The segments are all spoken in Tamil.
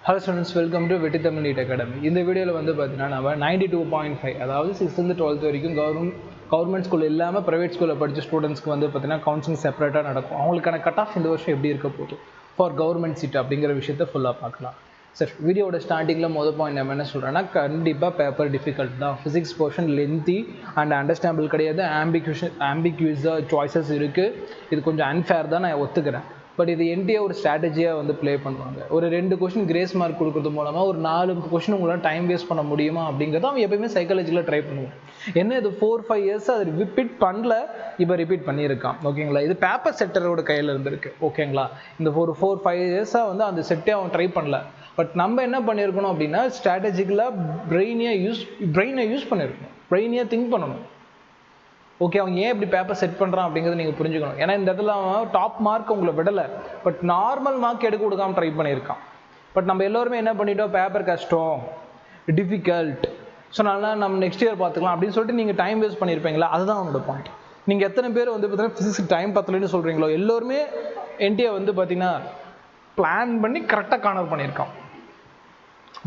ஹலோ ஸ்டூடெண்ட்ஸ், வெல்கம் டு வெற்றி தமிழ் நீட் அகாடமி. இந்த வீடியோவில் வந்து பார்த்தீங்கன்னா நம்ம 92.5, அதாவது 6th 12th வரைக்கும் கவர்மெண்ட் ஸ்கூல் இல்லாமல் ப்ரைவேட் ஸ்கூலில் படித்த ஸ்டூடெண்ட்ஸ்க்கு வந்து பார்த்தீங்கன்னா கவுன்சிலிங் செப்பரேட்டாக நடக்கும். அவங்களுக்கான கட் ஆஃப் இந்த வருஷம் எப்படி இருக்க போகுது ஃபார் கவர்மெண்ட் சீட் அப்படிங்கிற விஷயத்தை ஃபுல்லாக பார்க்கலாம். சார், வீடியோட ஸ்டார்டிங்கில் பாயிண்ட் நம்ம என்ன சொல்கிறேன்னா, கண்டிப்பாக பேப்பர் டிஃபிகல்ட் தான். Physics portion lengthy and understandable கிடையாது. ஆம்பிக்யூஸாக சாய்ஸஸ் இருக்குது. இது கொஞ்சம் அன்ஃபேர் தான், நான் ஒத்துக்கிறேன். பட் இது என்டிஏ ஒரு ஸ்ட்ராட்டஜியாக வந்து ப்ளே பண்ணுவாங்க. ஒரு 2 கொஷின் கிரேஸ் மார்க் கொடுக்குறது மூலமாக ஒரு 4 கொஷின் உங்களால் டைம் வேஸ்ட் பண்ண முடியுமா அப்படிங்கிறத அவன் எப்பயுமே சைக்காலஜியில் ட்ரை பண்ணுவான். என்ன இது 4-5 இயர்ஸ் அது ரிப்பீட் பண்ணல, இப்போ ரிப்பீட் பண்ணியிருக்கான். ஓகேங்களா? இது பேப்பர் செட்டரோட கையில் இருந்திருக்கு. ஓகேங்களா? இந்த ஒரு 4-5 இயர்ஸாக வந்து அந்த செட்டே அவன் ட்ரை பண்ணல. பட் நம்ம என்ன பண்ணியிருக்கணும் அப்படின்னா, ஸ்ட்ராட்டஜிக்கலாக பிரெயினை யூஸ் பண்ணியிருக்கணும். பிரெயினியாக திங்க் பண்ணணும். ஓகே, அவங்க ஏன் இப்படி பேப்பர் செட் பண்ணுறான் அப்படிங்கிறத நீங்கள் புரிஞ்சுக்கணும். ஏன்னா இந்த இடத்துல அவன் டாப் மார்க் உங்களை விடலை, பட் நார்மல் மார்க் எடுக்க கொடுக்காம ட்ரை பண்ணியிருக்கான். பட் நம்ம எல்லோருமே என்ன பண்ணிட்டோம், பேப்பர் கஷ்டம், டிஃபிகல்ட், ஸோ நல்லா நம்ம நெக்ஸ்ட் இயர் பார்த்துக்கலாம் அப்படின்னு சொல்லிட்டு நீங்கள் டைம் வேஸ்ட் பண்ணியிருப்பீங்களா? அதுதான் அவனோட பாயிண்ட். நீங்கள் எத்தனை பேர் வந்து பார்த்தீங்கன்னா ஃபிசிக்ஸ் டைம் பத்தலைன்னு சொல்கிறீங்களோ, எல்லோருமே என்டிஏ வந்து பார்த்தீங்கன்னா பிளான் பண்ணி கரெக்டாக கார்னர் பண்ணியிருக்கான்.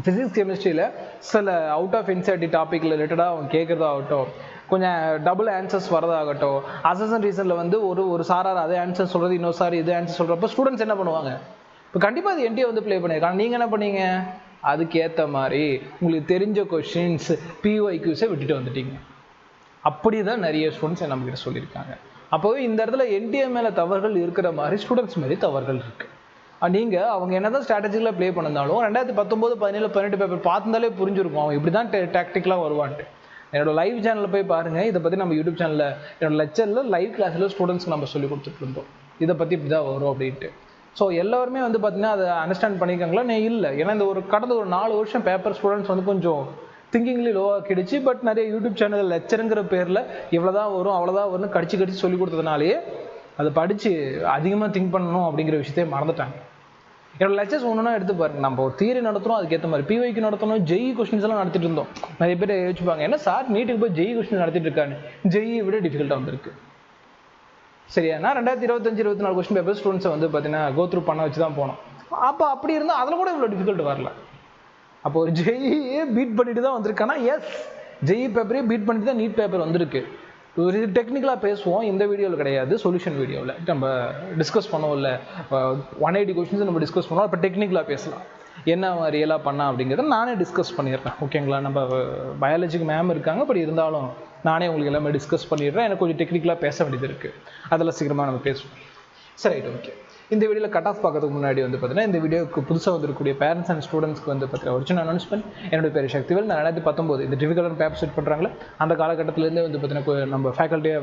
ஃபிசிக்ஸ் கெமிஸ்ட்ரியில் சில அவுட் ஆஃப் என்சிஆர்டி டாபிக் ரிலேட்டடாக அவன் கேட்குறதாகட்டும், கொஞ்சம் டபுள் ஆன்சர்ஸ் வரதாகட்டும், அசஸ்மெண்ட் ரீசனில் வந்து ஒரு சாரார் அதே ஆன்சர் சொல்கிறது, இன்னொரு சார் இதே ஆன்சர் சொல்கிறப்ப ஸ்டூடெண்ட்ஸ் என்ன பண்ணுவாங்க? இப்போ கண்டிப்பாக அது என்டிஏ வந்து ப்ளே பண்ணியிருக்காங்க. நீங்கள் என்ன பண்ணீங்க? அதுக்கேற்ற மாதிரி உங்களுக்கு தெரிஞ்ச கொஷின்ஸ் பிஒய்க்யூஸை விட்டுட்டு வந்துட்டீங்க. அப்படி தான் நிறைய ஸ்டூடெண்ட்ஸ் நம்மக்கிட்ட சொல்லியிருக்காங்க. அப்போவே இந்த இடத்துல என்டிஏ மேலே தவறுகள் இருக்கிற மாதிரி ஸ்டூடெண்ட்ஸ் மேலே தவறுகள் இருக்குது. நீங்கள் அவங்க என்ன தான் ஸ்ட்ராட்டஜிக்கலாக ப்ளே பண்ணியிருந்தாலும் 2019, 17, 18 பேப்பர் பார்த்துருந்தாலே புரிஞ்சிருக்கும் அவன் இப்படி தான் டாக்டிக்கலாக வருவான்ட்டு. என்னோட லைவ் சேனலில் போய் பாருங்கள். இதை பற்றி நம்ம யூடியூப் சேனலில் என்னோட லெக்சரில் லைவ் கிளாஸில் ஸ்டூடெண்ட்ஸ்க்கு நம்ம சொல்லி கொடுத்துட்டு இருந்தோம், இதை பற்றி இப்படி தான் வரும் அப்படின்ட்டு. ஸோ எல்லாருமே வந்து பார்த்தீங்கன்னா அதை அண்டர்ஸ்டாண்ட் பண்ணியிருக்காங்களா? இல்லை. ஏன்னா இந்த கடந்த ஒரு 4 வருஷம் பேப்பர் ஸ்டூடெண்ட்ஸ் வந்து கொஞ்சம் திங்கிங்லி லோவாக கிடச்சி. பட் நிறைய யூடியூப் சேனல் லெக்சருங்கிற பேரில் இவ்வளோதான் வரும் அவ்வளோதான் வரும்னு கடிச்சு சொல்லி கொடுத்ததுனாலேயே அதை படித்து அதிகமாக திங்க் பண்ணணும் அப்படிங்கிற விஷயத்தையே மறந்துட்டாங்க. என்னோட லெக்சர்ஸ் ஒன்றுனா எடுத்து பாருங்க. நம்ம ஒரு தியரி நடத்துகிறோம், அதுக்கேற்ற மாதிரி பிஒய்க்கு நடத்தணும், ஜெய் கொஸ்டின்ஸ் எல்லாம் நடத்திட்டு இருந்தோம். நிறைய பேர் யோசிப்பாங்க, என்ன சார் நீட்டுக்கு போய் ஜெய் கொஸ்டின் நடத்திட்டு இருக்காங்க, ஜெய்யை விட டிஃபிகல்ட்டாக வந்திருக்கு. சரியா? நான் 2025-24 கொஸ்டின் பேப்பர் ஸ்டூடெண்ட்ஸை வந்து பார்த்தீங்கன்னா கோத்ரூ பண்ண வச்சு தான் போனோம். அப்போ அப்படி இருந்தால் அதில் கூட இவ்வளோ டிஃபிகல்ட் வரல. அப்போ ஒரு ஜெய்யே பீட் பண்ணிட்டு தான் வந்திருக்கானா? எஸ், ஜெய் பேப்பரே பீட் பண்ணிட்டு தான் நீட் பேப்பர் வந்திருக்கு. ஒரு டெக்னிக்கலாக பேசுவோம், இந்த வீடியோவில் கிடையாது, சொல்யூஷன் வீடியோவில் நம்ம டிஸ்கஸ் பண்ணுவோம். இல்லை 180 கொஸ்டின்ஸ் நம்ம டிஸ்கஸ் பண்ணுவோம். இப்போ டெக்னிக்கலாக பேசலாம், என்ன ரியலாக பண்ணா அப்படிங்கிறத நானே டிஸ்கஸ் பண்ணிடுறேன். ஓகேங்களா? நம்ம பயாலஜிக்கு மேம் இருக்காங்க, பட் இருந்தாலும் நானே உங்களுக்கு எல்லாமே டிஸ்கஸ் பண்ணிடுறேன். எனக்கு கொஞ்சம் டெக்னிக்கலாக பேச வேண்டியது இருக்குது, அதெல்லாம் சீக்கிரமாக நம்ம பேசுவோம். சரி, ரைட், ஓகே. இந்த வீடியோவில் கட் ஆஃப் பார்க்கறதுக்கு முன்னாடி வந்து பார்த்தீங்கன்னா, இந்த வீடியோக்கு புதுசாக வந்துருக்கூடிய பேரண்ட்ஸ் அண்ட் ஸ்டூடெண்ட்ஸ்க்கு வந்து பார்த்தீங்கன்னா ஒரிஜினல் அனௌன்ஸ்மெண்ட். என்னோட பேர் சக்திவேல். நான் 2019 இந்த டிஃபிகல்ட்டான பேப்பர் செட் பண்ணுறாங்களே அந்த காலகட்டத்திலேருந்தே வந்து பார்த்தீங்கன்னா நம்ம ஃபேக்கல்ட்டியாக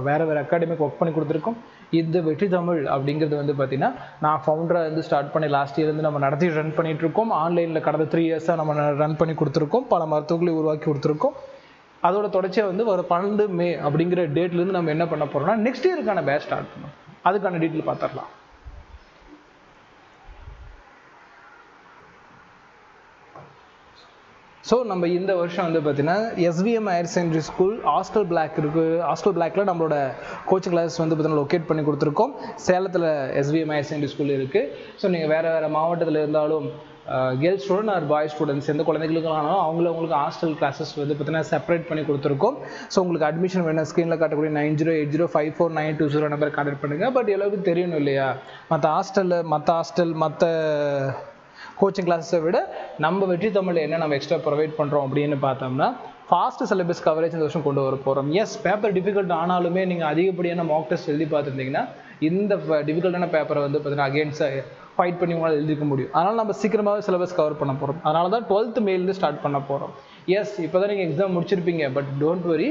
வேறு அகாடமிக் ஒர்க் பண்ணி கொடுத்துருக்கோம். இந்த வெற்றி தமிழ் அப்படிங்கிறது வந்து பார்த்தீங்கன்னா நான் ஃபவுண்டராக இருந்து ஸ்டார்ட் பண்ணி லாஸ்ட் இயர்லேருந்து நம்ம நடத்தி ரன் பண்ணிகிட்ருக்கோம். ஆன்லைனில் கடந்த 3 இயர்ஸாக நம்ம ரன் பண்ணி கொடுத்துருக்கோம். பல மருத்துவர்களை உருவாக்கி கொடுத்துருக்கோம். அதோட தொடர்ச்சியாக வந்து ஒரு 12 மே அப்படிங்கிற டேட்லேருந்து நம்ம என்ன பண்ண போகிறோம்னா, நெக்ஸ்ட் இயருக்கான பேட்ச் ஸ்டார்ட் பண்ணோம். அதுக்கான டீட்டெயில் பார்த்துடலாம். ஸோ நம்ம இந்த வருஷம் வந்து பார்த்தீங்கன்னா SVM higher secondary school hostel block இருக்குது. ஹாஸ்டல் பிளாக்ல நம்மளோட கோச்சிங் கிளாஸ் வந்து பார்த்தீங்கன்னா லொக்கேட் பண்ணி கொடுத்துருக்கோம். சேலத்தில் எஸ்விஎம் ஹையர் செகண்டரி ஸ்கூல் இருக்குது. ஸோ நீங்கள் வேறு மாவட்டத்தில் இருந்தாலும் கேர்ள்ஸ் ஸ்டூடெண்ட் ஆர் பாய் ஸ்டூடெண்ட்ஸ் எந்த குழந்தைகளுக்கும் ஆனாலும் அவங்களுக்கு ஹாஸ்டல் கிளாஸஸ் வந்து பார்த்தீங்கன்னா செப்பரேட் பண்ணி கொடுத்துருக்கோம். ஸோ உங்களுக்கு அட்மிஷன் வேணும், ஸ்க்ரீனில் காட்டக்கூடிய 9080549220 நம்பர் கான்டாக்ட் பண்ணுங்கள். பட் எல்லாருக்கும் தெரியணும் இல்லையா, மற்ற கோச்சிங் கிளாஸஸை விட நம்ம வெற்றி தமிழில் என்ன நம்ம எக்ஸ்ட்ரா ப்ரொவைட் பண்ணுறோம் அப்படின்னு பார்த்தோம்னா, ஃபாஸ்ட் சிலபஸ் கவரேஜ் இந்த வருஷம் கொண்டு வர போகிறோம். எஸ், பேப்பர் டிஃபிகல்ட் ஆனாலுமே நீங்கள் அதிகப்படியான மார்க் டெஸ்ட் எழுதி பார்த்துருந்தீங்கன்னா இந்த டிஃபிகல்ட்டான பேப்பரை வந்து பார்த்தீங்கன்னா அகெயின்ஸ்டாக ஃபைட் பண்ணி உங்களால் எழுதிக்க முடியும். அதனால் நம்ம சீக்கிரமாகவே சிலபஸ் கவர் பண்ண போகிறோம். அதனால தான் 12th மேலேருந்து ஸ்டார்ட் பண்ண போகிறோம். எஸ், இப்போ தான் நீங்கள் எக்ஸாம் முடிச்சிருப்பீங்க, பட் டோன்ட் வரி,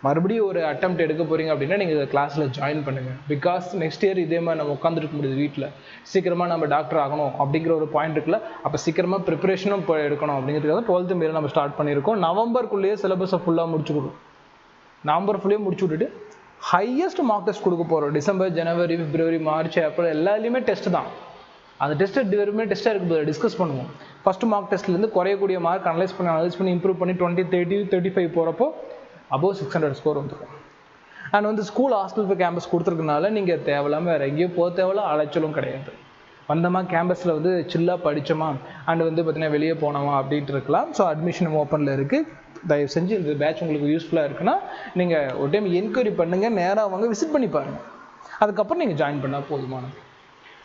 மறுபடியும் ஒரு அட்டெம்ப்ட் எடுக்க போகிறீங்க அப்படின்னா நீங்கள் கிளாஸில் ஜாயின் பண்ணுங்கள். பிகாஸ் நெக்ஸ்ட் இயர் இதே மாதிரி நம்ம உட்காந்துருக்க முடியுது வீட்டில். சீக்கிரமாக நம்ம டாக்டர் ஆகணும் அப்படிங்கிற ஒரு பாயிண்ட் இருக்குல்ல, அப்போ சீக்கிரமாக ப்ரிப்பரேஷனும் இப்போ எடுக்கணும் அப்படிங்கிறதுக்காக 12th மேலே நம்ம ஸ்டார்ட் பண்ணியிருக்கோம். நவம்பருக்குள்ளேயே சிலபஸை ஃபுல்லாக நவம்பர் ஃபுல்லேயே முடிச்சு விட்டுட்டு ஹையஸ்ட் மார்க் டெஸ்ட் கொடுக்க போகிறோம். டிசம்பர், ஜனவரி, பிப்ரவரி, மார்ச், ஏப்ரல் எல்லாத்துலேயுமே டெஸ்ட் தான். அந்த டெஸ்ட்டு வெறுமே டெஸ்ட்டாக இருக்கும்போது டிஸ்கஸ் பண்ணுவோம். ஃபஸ்ட்டு மார்க் டெஸ்ட்லேருந்து குறையக்கூடிய மார்க் அனலைஸ் பண்ணி இம்ப்ரூவ் பண்ணி 20, 30, 35 போகிறப்போ அபோவ் 600 ஸ்கோர் வந்துடும். அண்ட் வந்து ஸ்கூல் ஹாஸ்டல் கேம்பஸ் கொடுத்துருக்கனால நீங்கள் தேவையில்லாமல் வேறு எங்கேயும் போக தேவையில்ல, அலைச்சலும் கிடையாது. வந்தோமா கேம்பஸில் வந்து சில்லாக படித்தோமா அண்ட் வந்து பார்த்தீங்கன்னா வெளியே போனோமா அப்படின்ட்டு இருக்கலாம். ஸோ அட்மிஷன் ஓப்பனில் இருக்குது. தயவு செஞ்சு இந்த பேட்ச் உங்களுக்கு யூஸ்ஃபுல்லாக இருக்குன்னா நீங்கள் ஒரு டைம் என்கொயரி பண்ணுங்கள், நேராக வாங்க, விசிட் பண்ணி பாருங்கள். அதுக்கப்புறம் நீங்கள் ஜாயின் பண்ணால் போதுமானது.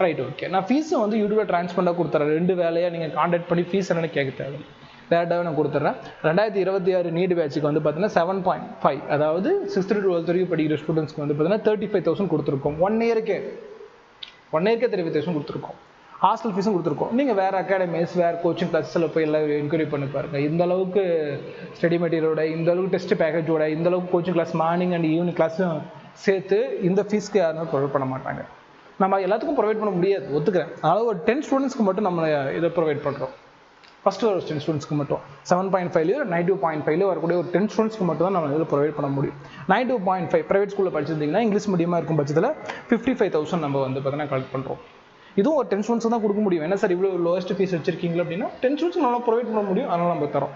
Right, okay. நான் ஃபீஸை வந்து யூடியூபில் ட்ரான்ஸ்பெண்டாக கொடுத்துட்றேன். 2 வேலையாக நீங்கள் கான்டாக்ட் பண்ணி ஃபீஸ் என்னென்னு கேட்க தேவை, டேரெக்டாகவே நான் கொடுத்துட்றேன். 2026 நீட் பேட்சுக்கு வந்து பார்த்தீங்கன்னா 7.5, அதாவது 6th to 12th வரைக்கும் படிக்கிற ஸ்டூடெண்ட்ஸ்க்கு வந்து பார்த்தீங்கன்னா 35,000 கொடுத்துருக்கோம். 1 இயருக்கே 35,000 கொடுத்துருக்கோம். ஹாஸ்டல் ஃபீஸும் கொடுத்துருக்கோம். நீங்கள் வேறு அகாடமிஸ், வேறு கோச்சிங் கிளாஸில் போய் எல்லாம் என்கொயரி பண்ணி பாருங்கள். இந்த அளவுக்கு ஸ்டடி மெட்டீரியலோட, இந்த அளவுக்கு டெஸ்ட் பேக்கேஜோட, இந்த அளவுக்கு coaching class morning and evening கிளாஸும் சேர்த்து இந்த ஃபீஸ்க்கு யாருமே ப்ரொவைட் பண்ண மாட்டாங்க. நம்ம எல்லாத்துக்கும் ப்ரொவைட் பண்ண முடியாது, ஒத்துக்கிறேன். அதனால் ஒரு 10 ஸ்டூடெண்ட்ஸ்க்கு மட்டும் நம்ம இதை ப்ரொவைட் பண்ணுறோம். ஃபஸ்ட்டு ஒரு 10 ஸ்டூடெண்ட்ஸ்க்கு மட்டும் 7.5 92.5 வரக்கூடிய ஒரு 10 ஸ்டூடெண்ட்ஸ்க்கு மட்டும் தான் நம்ம இதில் ப்ரொவைட் பண்ண முடியும். 92.5 ப்ரைவேட் ஸ்கூலில் படிச்சிருந்தீங்கன்னா இங்கிலீஷ் மீடியமாக இருக்கும் பட்சத்தில் 55,000 நம்ம வந்து பார்த்தீங்கன்னா கலெக்ட் பண்ணுறோம். இதுவும் ஒரு 10 ஸ்டூடெண்ட்ஸ் தான் கொடுக்க முடியும். என்ன சார் இவ்வளோ லோவஸ்ட் ஃபீஸ் வச்சிருக்கீங்களா அப்படின்னா 10 ஸ்டூடெண்ட்ஸ் நல்லா ப்ரொவைட் பண்ண முடியும், அதனால் நம்ம தரோம்.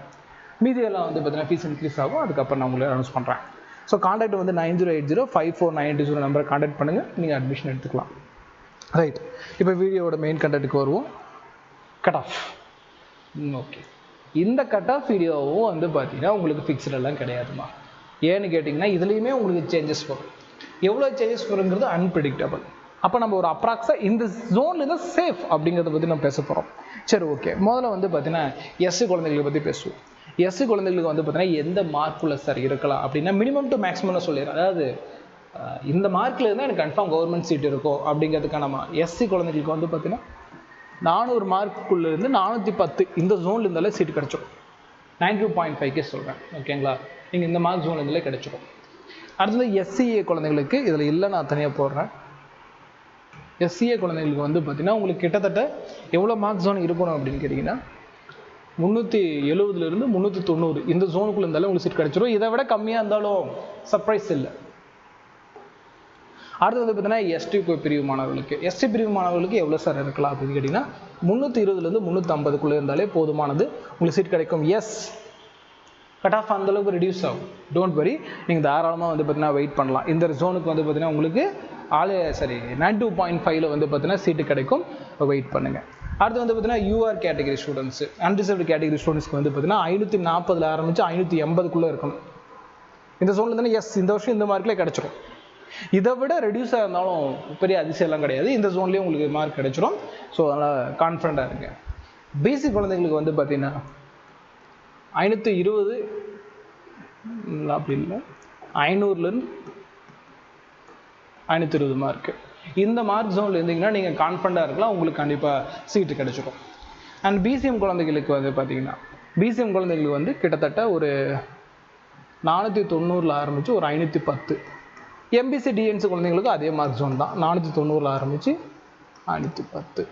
மீதியெல்லாம் வந்து பார்த்தீங்கன்னா ஃபீஸ் இன்க்ரீஸ் ஆகும். அதுக்கப்புறம் நான் உங்களுக்கு அனௌன்ஸ் பண்ணுறேன். ஸோ கான்டாக்ட் வந்து 90805492 நம்பரை கான்டாக்ட் பண்ணுங்கள், நீங்கள் அட்மிஷன் எடுத்துக்கலாம். ரைட், இப்போ வீடியோவோட மெயின் கண்டென்ட்டுக்கு வருவோம். Cut off. ஓகே, இந்த கட் ஆஃப் வீடியோவும் வந்து பார்த்தீங்கன்னா உங்களுக்கு ஃபிக்ஸ்டெல்லாம் கிடையாதுமா. ஏன்னு கேட்டிங்கன்னா இதுலேயுமே உங்களுக்கு சேஞ்சஸ் வரும். எவ்வளோ சேஞ்சஸ் வருங்கிறது அன்பிரிடிக்டபிள். அப்போ நம்ம ஒரு அப்ராக்ஸாக இந்த ஜோனில் தான் சேஃப் அப்படிங்கிறத பற்றி நம்ம பேச போகிறோம். சரி, ஓகே. முதல்ல வந்து பார்த்தீங்கன்னா எஸ்சி குழந்தைகளை பற்றி பேசுவோம். எஸ்சி குழந்தைகளுக்கு வந்து பார்த்தீங்கன்னா எந்த மார்க்குள்ள சார் இருக்கலாம் அப்படின்னா மினிமம் டு மேக்ஸிமம் சொல்லிடுறேன். அதாவது இந்த மார்க்கில் இருந்தால் எனக்கு கன்ஃபார்ம் கவர்மெண்ட் சீட் இருக்கும் அப்படிங்கிறதுக்கான எஸ்சி குழந்தைகளுக்கு வந்து பார்த்தீங்கன்னா 400 மார்க்குள்ளேருந்து 410 இந்த ஜோனில் இருந்தாலே சீட்டு கிடச்சிடும். 92.5 சொல்கிறேன், ஓகேங்களா? நீங்கள் இந்த மார்க் ஜோனில் இருந்தாலே கிடச்சிடும். அடுத்தது எஸ்சிஏ குழந்தைங்களுக்கு இதில் இல்லை, நான் தனியாக போடுறேன். எஸ்சிஏ குழந்தைங்களுக்கு வந்து பார்த்தீங்கன்னா உங்களுக்கு கிட்டத்தட்ட எவ்வளோ மார்க் ஜோன் இருக்கணும் அப்படின்னு கேட்டிங்கன்னா 370 390 இந்த ஜோனுக்குள்ளே இருந்தாலும் உங்களுக்கு சீட் கிடச்சிடும். இதை விட கம்மியாக இருந்தாலும் சர்ப்ரைஸ் இல்லை. அடுத்தது வந்து பார்த்தீங்கன்னா எஸ்டி பிரிவு மாணவர்களுக்கு, எஸ்டி பிரிவு மாணவர்களுக்கு எவ்வளோ சார் இருக்கலாம் அப்படின்னு கேட்டிங்கன்னா 320 350 இருந்தாலே போதுமானது, உங்களுக்கு சீட் கிடைக்கும். எஸ், கட் ஆஃப் அந்தளவுக்கு ரெடியூஸ் ஆகும். டோன்ட் வரி, நீங்கள் தாராளமாக வந்து பார்த்தீங்கன்னா வெயிட் பண்ணலாம். இந்த ஜோனுக்கு வந்து பார்த்தீங்கன்னா உங்களுக்கு 92.5 வந்து பார்த்தீங்கன்னா சீட்டு கிடைக்கும், வெயிட் பண்ணுங்கள். அடுத்து வந்து பார்த்தீங்கன்னா you are category students, unreserved category ஸ்டூடெண்ட்ஸ்க்கு வந்து பார்த்தீங்கன்னா 540 ஆரம்பித்து 580 இருக்கணும். இந்த ஜோனில் தானே எஸ் இந்த வருஷம் இந்த மார்க்கில் கிடச்சிரும். இதை விட ரெடியூஸாக இருந்தாலும் பெரிய அதிசயம்லாம் கிடையாது, இந்த ஜோன்லேயும் உங்களுக்கு மார்க் கிடைச்சிரும். ஸோ அதனால் கான்ஃபிடண்ட்டாக இருங்க. பிசி குழந்தைங்களுக்கு வந்து பார்த்தீங்கன்னா 520 அப்படி இல்லை 500 520 மார்க்கு. இந்த மார்க் ஜோனில் இருந்தீங்கன்னா நீங்கள் கான்ஃபிடண்ட்டாக இருக்கலாம், உங்களுக்கு கண்டிப்பாக சீட்டு கிடைச்சிடும். அண்ட் பிசிஎம் குழந்தைகளுக்கு வந்து பார்த்தீங்கன்னா பிசிஎம் குழந்தைகளுக்கு வந்து கிட்டத்தட்ட ஒரு 490 ஆரம்பித்து ஒரு 510. எம்பிசி டிஎன்சி குழந்தைங்களுக்கு அதே மார்க் ஜோன் தான், 490 ஆரம்பித்து 510.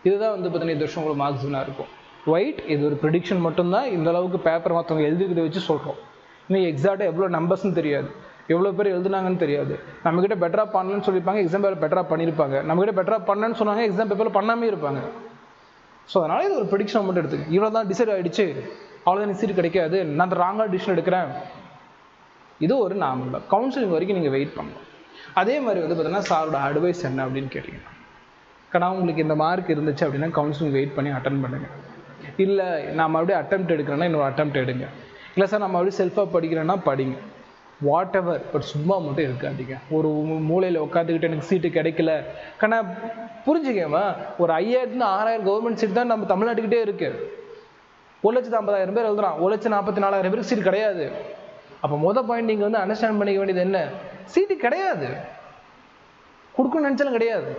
இதுதான் வந்து பார்த்தீங்கன்னா இந்த வருஷம் உங்களுக்கு மார்க் ஜோனாக இருக்கும். ஒயிட், இது ஒரு ப்ரிடிக்ஷன் மட்டும்தான். இந்த அளவுக்கு பேப்பர் மற்றவங்க எழுதிக்கிறத வச்சு சொல்கிறோம். இன்னும் எக்ஸாக்டாக எவ்வளோ நம்பர்ஸ்ன்னு தெரியாது, எவ்வளோ பேர் எழுதுனாங்கன்னு தெரியாது. நம்மக்கிட்ட பெட்டராக பண்ணலன்னு சொல்லியிருப்பாங்க, எக்ஸாம் பேப்பர் பெட்டராக பண்ணியிருப்பாங்க. நம்மக்கிட்ட பெட்டராக பண்ணலன்னு சொன்னாங்க, எக்ஸாம் பேப்பரில் பண்ணாமே இருப்பாங்க. ஸோ அதனால் இது ஒரு ப்ரிடிக்ஷன் மட்டும் எடுத்துங்க. இவ்வளோ தான் டிசைட் ஆகிடுச்சு, அவ்வளோதான் சீட் கிடைக்காது, நான் அந்த ராங்காக டிசிஷன் எடுக்கிறேன், இது ஒரு நார்மல் தான். கவுன்சிலிங் வரைக்கும் நீங்கள் வெயிட் பண்ணணும். அதே மாதிரி வந்து பார்த்தீங்கன்னா சாரோட அட்வைஸ் என்ன அப்படின்னு கேட்டிங்கன்னா, கடா உங்களுக்கு இந்த மார்க் இருந்துச்சு அப்படின்னா கவுன்சிலிங் வெயிட் பண்ணி அட்டன் பண்ணுங்கள். இல்லை நான் மறுபடியும் அட்டெம்ப்ட் எடுக்கிறேன்னா இன்னொரு அட்டெம்ப்ட் எடுங்க. இல்லை சார் நான் மறுபடியும் செல்ஃபாக படிக்கிறேன்னா படிங்க, வாட் எவர். பட் சும்மா மட்டும் இருக்காதீங்க. ஒரு மூலையில் உட்காந்துக்கிட்டு எனக்கு சீட்டு கிடைக்கல. கண்ணா புரிஞ்சுக்கவா, ஒரு 5000 6000 கவர்மெண்ட் சீட் தான் நம்ம தமிழ்நாட்டுக்கிட்டே இருக்குது. 1,50,000 பேர் எழுதுறான், 1,44,000 பேருக்கு சீட் கிடையாது. அப்போ பாயிண்ட் நீங்கள் வந்து அண்டர்ஸ்டாண்ட் பண்ணிக்க வேண்டியது என்ன, சீட்டு கிடையாது, கொடுக்கணும்னு நினச்சாலும் கிடையாது.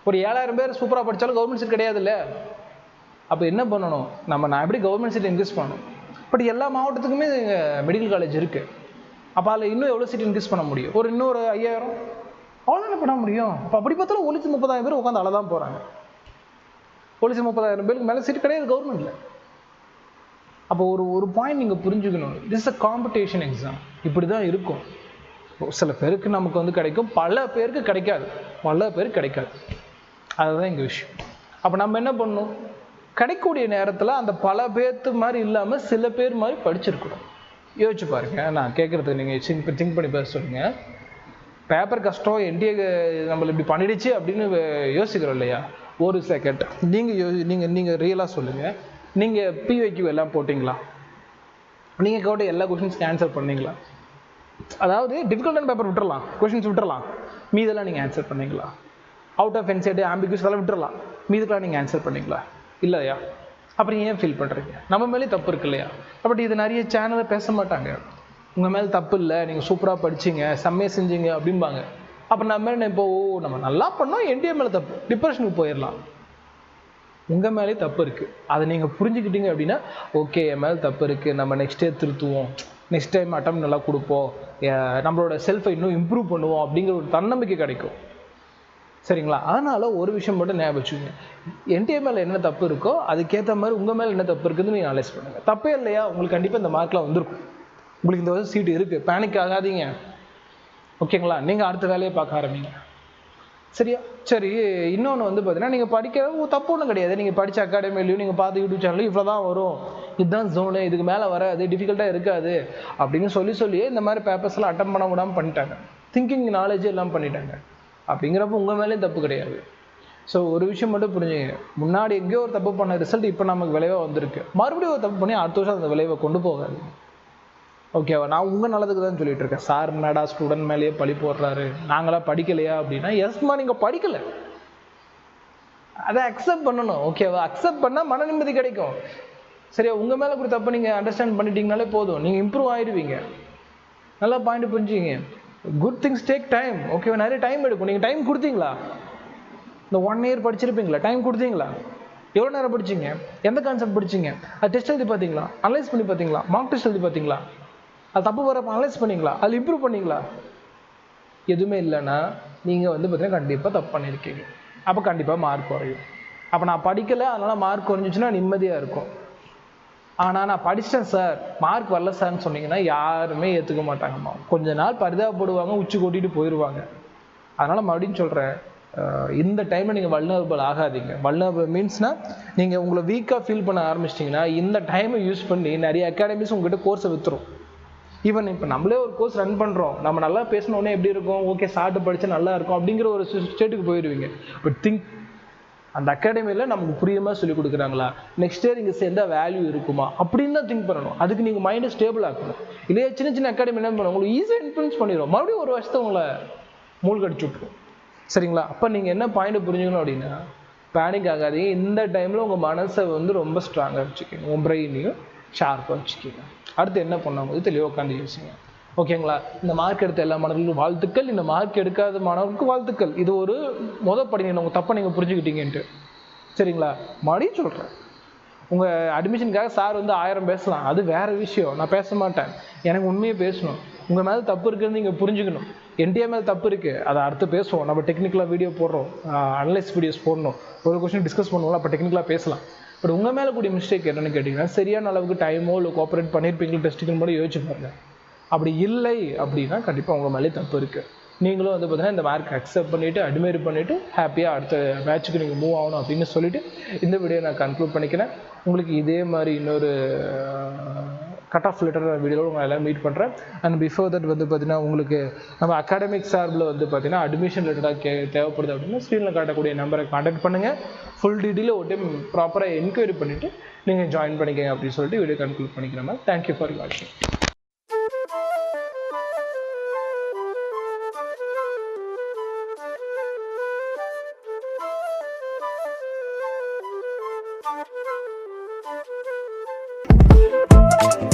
ஒரு 7000 பேர் சூப்பராக படித்தாலும் கவர்மெண்ட் சீட் கிடையாது இல்லை. அப்போ என்ன பண்ணணும், நான் எப்படி கவர்மெண்ட் சீட் இன்க்ரீஸ் பண்ணணும். பட் எல்லா மாவட்டத்துக்குமே மெடிக்கல் காலேஜ் இருக்குது. அப்போ அதில் இன்னும் எவ்வளோ சீட் இன்க்ரீஸ் பண்ண முடியும், ஒரு இன்னொரு 5000 அவ்வளோ என்ன பண்ண முடியும். அப்போ அப்படி பார்த்தாலும் 1,30,000 பேர் உட்காந்து அழதான் போகிறாங்க. 1,30,000 பேருக்கு மேலே சீட் கிடையாது கவர்மெண்ட்டில். அப்போ ஒரு பாயிண்ட் நீங்கள் புரிஞ்சுக்கணும், திஸ் அ காம்படிஷன் எக்ஸாம். இப்படி தான் இருக்கும். சில பேருக்கு நமக்கு வந்து கிடைக்கும், பல பேருக்கு கிடைக்காது, அதுதான் எங்கள் விஷயம். அப்போ நம்ம என்ன பண்ணணும், கிடைக்கக்கூடிய நேரத்தில் அந்த பல பேர்த்து மாதிரி இல்லாமல் சில பேர் மாதிரி படிச்சிருக்கணும். யோசிச்சு பாருங்க, நான் கேட்குறதுக்கு நீங்கள் திங்க் பண்ணி பேச சொல்லுங்க. பேப்பர் கஷ்டம், என்டிஏ நம்மளை இப்படி பண்ணிடுச்சு அப்படின்னு யோசிக்கிறோம் இல்லையா? ஒரு செகண்ட் நீங்கள் ரியலாக சொல்லுங்கள். நீங்கள் பிவைக்யூ எல்லாம் போட்டிங்களா? நீங்கள் கேட்ட எல்லா கொஷின்ஸ்க்கு ஆன்சர் பண்ணீங்களா? அதாவது டிஃபிகல்ட்டான பேப்பர் விட்டுறலாம், கொஷின்ஸ் விட்டுறலாம், மீதெல்லாம் நீங்கள் ஆன்சர் பண்ணீங்களா? அவுட் ஆஃப் என்சைடு ஆம்பிகுஸ் அதெல்லாம் விட்டுறலாம், மீதுக்கெல்லாம் நீங்கள் ஆன்சர் பண்ணீங்களா? இல்லையா? அப்புறம் ஏன் ஃபீல் பண்ணுறீங்க? நம்ம மேலே தப்பு இருக்கு இல்லையா? பட் இது நிறைய சேனலில் பேச மாட்டாங்க. உங்கள் மேலே தப்பு இல்லை, நீங்கள் சூப்பராக படிச்சிங்க, செம்மையாக செஞ்சீங்க அப்படிம்பாங்க. அப்போ நம்ம மேலே இப்போ நம்ம நல்லா பண்ணோம், என்டிஏ மேலே தப்பு, டிப்ரெஷனுக்கு போயிடலாம். உங்கள் மேலே தப்பு இருக்குது, அதை நீங்கள் புரிஞ்சுக்கிட்டீங்க அப்படின்னா ஓகே, என் மேலே தப்பு இருக்குது, நம்ம நெக்ஸ்ட் டே திருத்துவோம், நெக்ஸ்ட் டைம் அட்டம் நல்லா கொடுப்போம், நம்மளோட செல்ஃபை இன்னும் இம்ப்ரூவ் பண்ணுவோம் அப்படிங்கிற ஒரு தன்னம்பிக்கை கிடைக்கும். சரிங்களா? அதனால் ஒரு விஷயம் மட்டும் ஞாபகம் வச்சுக்கோங்க. என்டிஏ மேலே என்ன தப்பு இருக்கோ அதுக்கேற்ற மாதிரி உங்கள் மேலே என்ன தப்பு இருக்குதுன்னு நீங்கள் அனலைஸ் பண்ணுங்கள். தப்பே இல்லையா? உங்களுக்கு கண்டிப்பாக இந்த மார்க்லாம் வந்திருக்கும், உங்களுக்கு இந்த வருஷம் சீட்டு இருக்குது, பேனிக் ஆகாதீங்க. ஓகேங்களா? நீங்கள் அடுத்த வேலையை பார்க்க ஆரம்பிங்க. சரியா? சரி, இன்னொன்று வந்து பார்த்தீங்கன்னா, நீங்கள் படிக்க தப்பு ஒன்றும் கிடையாது. நீங்கள் படித்த அகாடமிலையும் நீங்கள் பார்த்து யூடியூப் சேனலையும் இவ்வளோ தான் வரும், இதுதான் ஜோனு, இதுக்கு மேலே வராது, டிஃபிகல்ட்டாக இருக்காது அப்படின்னு சொல்லியே இந்த மாதிரி பேப்பர்ஸ்லாம் அட்டன் பண்ண விடாமல் பண்ணிட்டாங்க. திங்கிங் நாலேஜ் எல்லாம் பண்ணிட்டாங்க. அப்படிங்கிறப்ப உங்கள் மேலேயும் தப்பு கிடையாது. ஸோ ஒரு விஷயம் மட்டும் புரிஞ்சுங்க, முன்னாடி எங்கேயோ ஒரு தப்பு பண்ண ரிசல்ட் இப்போ நமக்கு விளைவாக வந்திருக்கு. மறுபடியும் ஒரு தப்பு பண்ணி அடுத்த வருஷம் அந்த விளைவை கொண்டு போகாது. ஓகேவா? நான் உங்கள் நல்லதுக்கு தான் சொல்லிட்டு இருக்கேன். சார் என்னடா ஸ்டூடெண்ட் மேலேயே பழி போடுறாரு, நாங்களாம் படிக்கலையா அப்படின்னா, எஸ்மா நீங்கள் படிக்கலை, அதை அக்செப்ட் பண்ணணும். ஓகேவா? அக்செப்ட் பண்ணால் மன நிம்மதி கிடைக்கும். சரியா? உங்கள் மேலே கூட தப்பை நீங்கள் அண்டர்ஸ்டாண்ட் பண்ணிட்டீங்கனாலே போதும், நீங்கள் இம்ப்ரூவ் ஆயிடுவீங்க. நல்லா பாயிண்ட் புரிஞ்சுங்க. Good things take time. ஓகேவா? நிறைய டைம் எடுக்கும். நீங்கள் டைம் கொடுத்தீங்களா? இந்த 1 year படிச்சிருப்பீங்களா? டைம் கொடுத்தீங்களா? எவ்வளோ நேரம் படிச்சிங்க? எந்த கான்செப்ட் படிச்சிங்க? அது டெஸ்ட் எழுதி பார்த்தீங்களா? அனலைஸ் பண்ணி பார்த்தீங்களா? மார்க் டெஸ்ட் எழுதி பார்த்தீங்களா? அது தப்பு வரப்போ அனலைஸ் பண்ணிங்களா? அது இம்ப்ரூவ் பண்ணிங்களா? எதுவுமே இல்லைன்னா நீங்கள் வந்து பார்த்தீங்கன்னா கண்டிப்பாக தப்பு பண்ணியிருக்கீங்க. அப்போ கண்டிப்பாக மார்க் குறையும். அப்போ நான் படிக்கலை அதனால் மார்க் குறைஞ்சிச்சுன்னா நிம்மதியாக இருக்கும். ஆனால் நான் படிச்சிட்டேன் சார், மார்க் வரல சார்ன்னு சொன்னீங்கன்னா யாருமே ஏற்றுக்க மாட்டாங்கம்மா. கொஞ்ச நாள் பரிதாபப்படுவாங்க, உச்சி கொட்டிட்டு போயிடுவாங்க. அதனால் மறுபடியும் சொல்கிறேன், இந்த டைமில் நீங்கள் வல்னரபிள் ஆகாதீங்க. வல்னரபிள் மீன்ஸ்னால் நீங்கள் உங்களை வீக்காக ஃபீல் பண்ண ஆரம்பிச்சிட்டிங்கன்னா இந்த டைமை யூஸ் பண்ணி நிறைய அகாடமிஸ் உங்கள்கிட்ட கோர்ஸை விற்றுரும். ஈவன் இப்போ நம்மளே ஒரு கோர்ஸ் ரன் பண்ணுறோம், நம்ம நல்லா பேசினோடனே எப்படி இருக்கும், ஓகே சாப்பிட்டு படித்தா நல்லா இருக்கும் அப்படிங்கிற ஒரு ஸ்டேட்டுக்கு போயிடுவீங்க. பட் திங்க், அந்த அகாடமியில் நமக்கு புரியாமல் சொல்லிக் கொடுக்குறாங்களா, நெக்ஸ்ட் இயர் இங்கே சேர்ந்தால் வேல்யூ இருக்குமா அப்படின்னு தான் திங்க் பண்ணணும். அதுக்கு நீங்கள் மைண்டை ஸ்டேபிள் ஆக்கணும். இல்லையா சின்ன சின்ன அகாடமி என்ன பண்ணணும், உங்களுக்கு ஈஸியாக இன்ஃப்ளூன்ஸ் பண்ணிடும், மறுபடியும் ஒரு வருஷத்தை உங்களை மூழ்கடிச்சு விட்டுரும். சரிங்களா? அப்போ நீங்கள் என்ன பாயிண்ட்டை புரிஞ்சுக்கணும் அப்படின்னா, பேனிக் ஆகாதீங்க. இந்த டைமில் உங்கள் மனசை வந்து ரொம்ப ஸ்ட்ராங்காக வச்சுக்கோங்க, உங்கள் பிரெயினையும் ஷார்ப்பாக வச்சுக்கோங்க. அடுத்து என்ன பண்ணும்போது தெளிவாக உட்காந்து யோசிங்க. ஓகேங்களா? இந்த மார்க் எடுத்த எல்லா மாணவர்களுக்கும் வாழ்த்துக்கள், இந்த மார்க் எடுக்காத மாணவர்களுக்கு வாழ்த்துக்கள். இது ஒரு படிங்க, உங்கள் தப்பை நீங்கள் புரிஞ்சுக்கிட்டீங்கன்ட்டு. சரிங்களா? மறுபடியும் சொல்கிறேன், உங்கள் அட்மிஷனுக்காக சார் வந்து 1000 பேசலாம், அது வேறு விஷயம், நான் பேச மாட்டேன். எனக்கு உண்மையை பேசணும். உங்கள் மேலே தப்பு இருக்குதுன்னு நீங்கள் புரிஞ்சுக்கணும். என்டிஏ மேலே தப்பு இருக்குது, அதை அடுத்து பேசுவோம். நம்ம டெக்னிக்கலாக வீடியோ போடுறோம், அனலைஸ் வீடியோஸ் போடணும், ஒரு கொஸ்டின் டிஸ்கஸ் பண்ணுவோம், அப்போ டெக்னிக்கலாக பேசலாம். பட் உங்கள் மேலே கூடிய மிஸ்டேக் என்னென்னு கேட்டிங்கன்னா, சரியான அளவுக்கு டைமோ இல்லை கோஆப்ரேட் பண்ணியிருப்பீங்களா டெஸ்ட்டுக்கு மட்டும் யோசிச்சு பாருங்க. அப்படி இல்லை அப்படின்னா கண்டிப்பாக உங்கள் மேலே தப்பு இருக்குது. நீங்களும் வந்து பார்த்தீங்கன்னா இந்த மார்க் அக்செப்ட் பண்ணிவிட்டு அட்மைர் பண்ணிவிட்டு ஹாப்பியாக அடுத்த பேட்சுக்கு நீங்கள் மூவ் ஆகணும் அப்படின்னு சொல்லிவிட்டு இந்த வீடியோ நான் கன்க்ளூட் பண்ணிக்கிறேன். உங்களுக்கு இதே மாதிரி இன்னொரு கட் ஆஃப் லெட்டர் வீடியோவில் உங்களை எல்லாம் மீட் பண்ணுறேன். அண்ட் பிஃபோர் தட் வந்து பார்த்தீங்கன்னா உங்களுக்கு நம்ம அகாடமிக் சார்பில் வந்து பார்த்தீங்கன்னா அட்மிஷன் ரிலேட்டடாக தேவைப்படுது அப்படின்னா ஸ்க்ரீனில் காட்டக்கூடிய நம்பரை கான்டாக்ட் பண்ணுங்கள். ஃபுல் டீட்டெயிலில் ஒரு டைம் ப்ராப்பராக என்கொயரி பண்ணிவிட்டு நீங்கள் ஜாயின் பண்ணிக்கங்க அப்படின்னு சொல்லிட்டு வீடியோ கன்க்ளூட் பண்ணிக்கிறேன் மேம். தேங்க்யூ ஃபார் வாட்சிங். Thank you.